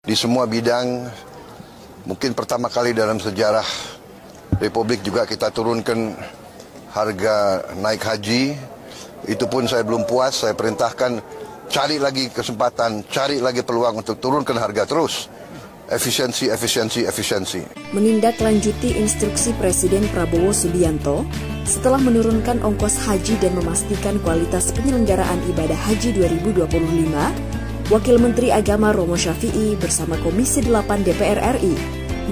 Di semua bidang, mungkin pertama kali dalam sejarah Republik juga kita turunkan harga naik haji. Itu pun saya belum puas, saya perintahkan cari lagi kesempatan, cari lagi peluang untuk turunkan harga terus. Efisiensi. Menindaklanjuti instruksi Presiden Prabowo Subianto setelah menurunkan ongkos haji dan memastikan kualitas penyelenggaraan ibadah haji 2025, Wakil Menteri Agama Romo Syafi'i bersama Komisi 8 DPR RI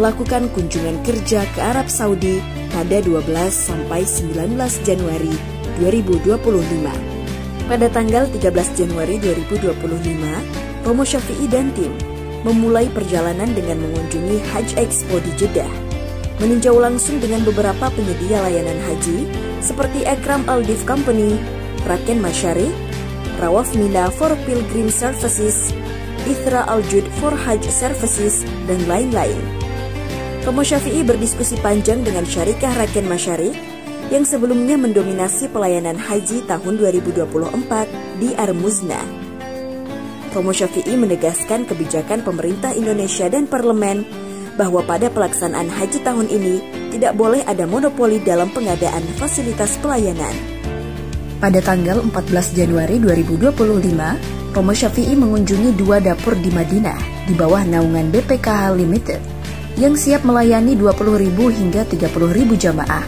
melakukan kunjungan kerja ke Arab Saudi pada 12 sampai 19 Januari 2025. Pada tanggal 13 Januari 2025, Romo Syafi'i dan tim memulai perjalanan dengan mengunjungi Hajj Expo di Jeddah, meninjau langsung dengan beberapa penyedia layanan haji seperti Ekram Al-Dif Company, Raken Masyari, Rawaf Mina for Pilgrim Services, Ithra Al-Jud for Hajj Services, dan lain-lain. Romo Syafi'i berdiskusi panjang dengan Syarikah Raken Masyari yang sebelumnya mendominasi pelayanan haji tahun 2024 di Armuzna. Romo Syafi'i menegaskan kebijakan pemerintah Indonesia dan parlemen bahwa pada pelaksanaan haji tahun ini tidak boleh ada monopoli dalam pengadaan fasilitas pelayanan. Pada tanggal 14 Januari 2025, Romo Syafi'i mengunjungi 2 dapur di Madinah di bawah naungan BPKH Limited yang siap melayani 20.000 hingga 30.000 jamaah.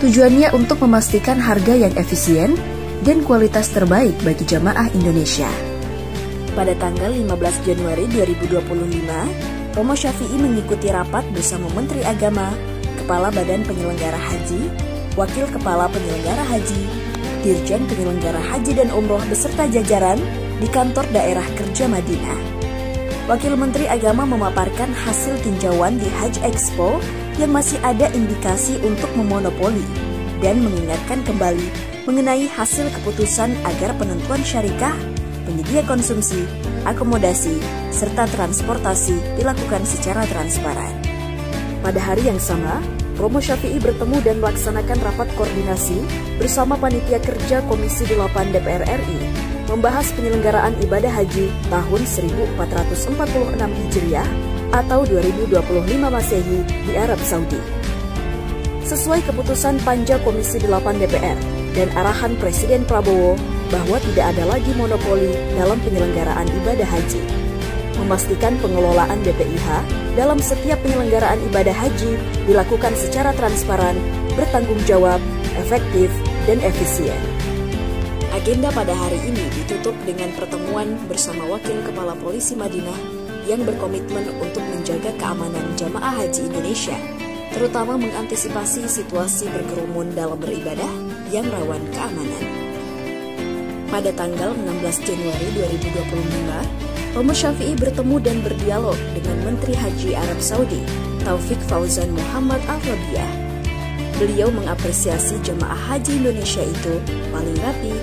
Tujuannya untuk memastikan harga yang efisien dan kualitas terbaik bagi jamaah Indonesia. Pada tanggal 15 Januari 2025, Romo Syafi'i mengikuti rapat bersama Menteri Agama, Kepala Badan Penyelenggara Haji, Wakil Kepala Penyelenggara Haji, Dirjen Penyelenggara Haji dan Umroh beserta jajaran di kantor daerah kerja Madinah. Wakil Menteri Agama memaparkan hasil tinjauan di Hajj Expo yang masih ada indikasi untuk memonopoli dan mengingatkan kembali mengenai hasil keputusan agar penentuan syarikah, penyedia konsumsi, akomodasi, serta transportasi dilakukan secara transparan. Pada hari yang sama, Romo Syafi'i bertemu dan melaksanakan rapat koordinasi bersama Panitia Kerja Komisi 8 DPR RI membahas penyelenggaraan ibadah haji tahun 1446 Hijriah atau 2025 Masehi di Arab Saudi. Sesuai keputusan Panja Komisi 8 DPR dan arahan Presiden Prabowo bahwa tidak ada lagi monopoli dalam penyelenggaraan ibadah haji, memastikan pengelolaan BPIH dalam setiap penyelenggaraan ibadah haji dilakukan secara transparan, bertanggung jawab, efektif, dan efisien. Agenda pada hari ini ditutup dengan pertemuan bersama Wakil Kepala Polisi Madinah yang berkomitmen untuk menjaga keamanan jamaah haji Indonesia, terutama mengantisipasi situasi berkerumun dalam beribadah yang rawan keamanan. Pada tanggal 16 Januari 2025, Romo Syafi'i bertemu dan berdialog dengan Menteri Haji Arab Saudi, Taufik Fauzan Muhammad Al-Rabiah. Beliau mengapresiasi jemaah haji Indonesia itu paling rapi,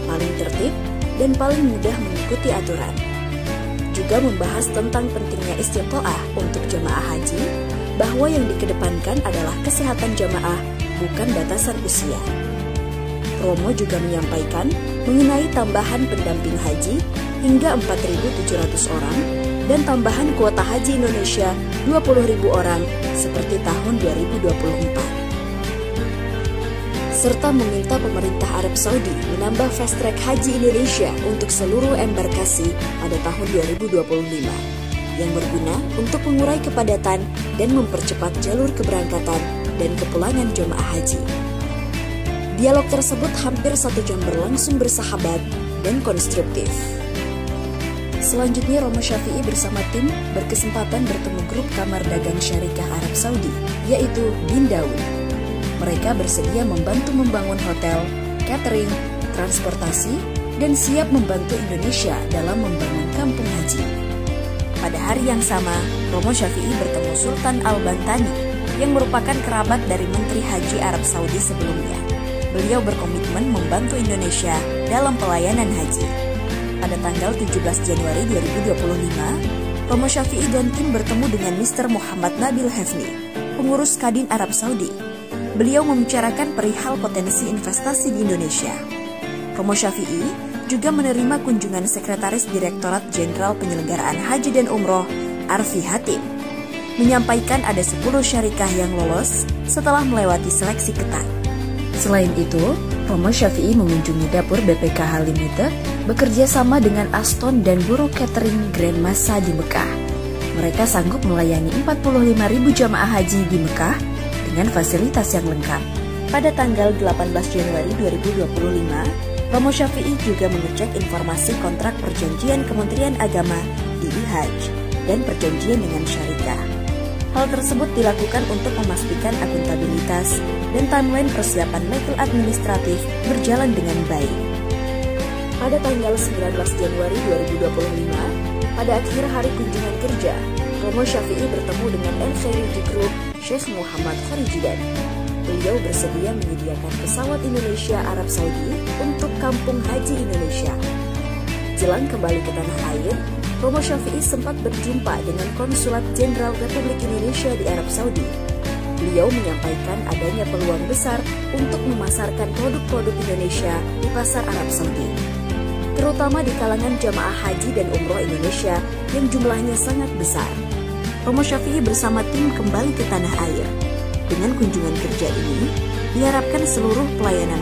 paling tertib, dan paling mudah mengikuti aturan. Juga membahas tentang pentingnya istiqoah untuk jemaah haji, bahwa yang dikedepankan adalah kesehatan jemaah, bukan batasan usia. Romo juga menyampaikan mengenai tambahan pendamping haji hingga 4.700 orang dan tambahan kuota haji Indonesia 20.000 orang seperti tahun 2024. Serta meminta pemerintah Arab Saudi menambah fast track haji Indonesia untuk seluruh embarkasi pada tahun 2025 yang berguna untuk mengurai kepadatan dan mempercepat jalur keberangkatan dan kepulangan jemaah haji. Dialog tersebut hampir 1 jam berlangsung bersahabat dan konstruktif. Selanjutnya Romo Syafi'i bersama tim berkesempatan bertemu grup kamar dagang syarikah Arab Saudi, yaitu Bin Daud. Mereka bersedia membantu membangun hotel, catering, transportasi, dan siap membantu Indonesia dalam membangun kampung haji. Pada hari yang sama, Romo Syafi'i bertemu Sultan Al-Bantani yang merupakan kerabat dari Menteri Haji Arab Saudi sebelumnya. Beliau berkomitmen membantu Indonesia dalam pelayanan haji. Pada tanggal 17 Januari 2025, Romo Syafi'i dan tim bertemu dengan Mr. Muhammad Nabil Hefni, pengurus Kadin Arab Saudi. Beliau membicarakan perihal potensi investasi di Indonesia. Romo Syafi'i juga menerima kunjungan Sekretaris Direktorat Jenderal Penyelenggaraan Haji dan Umroh Arfi Hatim, menyampaikan ada 10 syarikah yang lolos setelah melewati seleksi ketat. Selain itu, Romo Syafi'i mengunjungi dapur BPKH Limited bekerja sama dengan Aston dan Buro Catering Grand Masa di Mekah. Mereka sanggup melayani 45.000 jamaah haji di Mekah dengan fasilitas yang lengkap. Pada tanggal 18 Januari 2025, Romo Syafi'i juga mengecek informasi kontrak perjanjian Kementerian Agama di IHAJ dan perjanjian dengan syarikah. Hal tersebut dilakukan untuk memastikan akuntabilitas dan timeline persiapan legal administratif berjalan dengan baik. Pada tanggal 19 Januari 2025, pada akhir hari kunjungan kerja, Romo Syafi'i bertemu dengan NKRI Group Sheikh Muhammad Farijidan. Beliau bersedia menyediakan pesawat Indonesia Arab Saudi untuk Kampung Haji Indonesia. Jelang kembali ke tanah air, Romo Syafi'i sempat berjumpa dengan Konsulat Jenderal Republik Indonesia di Arab Saudi. Beliau menyampaikan adanya peluang besar untuk memasarkan produk-produk Indonesia di pasar Arab Saudi, terutama di kalangan jamaah haji dan umroh Indonesia yang jumlahnya sangat besar. Romo Syafi'i bersama tim kembali ke tanah air. Dengan kunjungan kerja ini, diharapkan seluruh pelayanan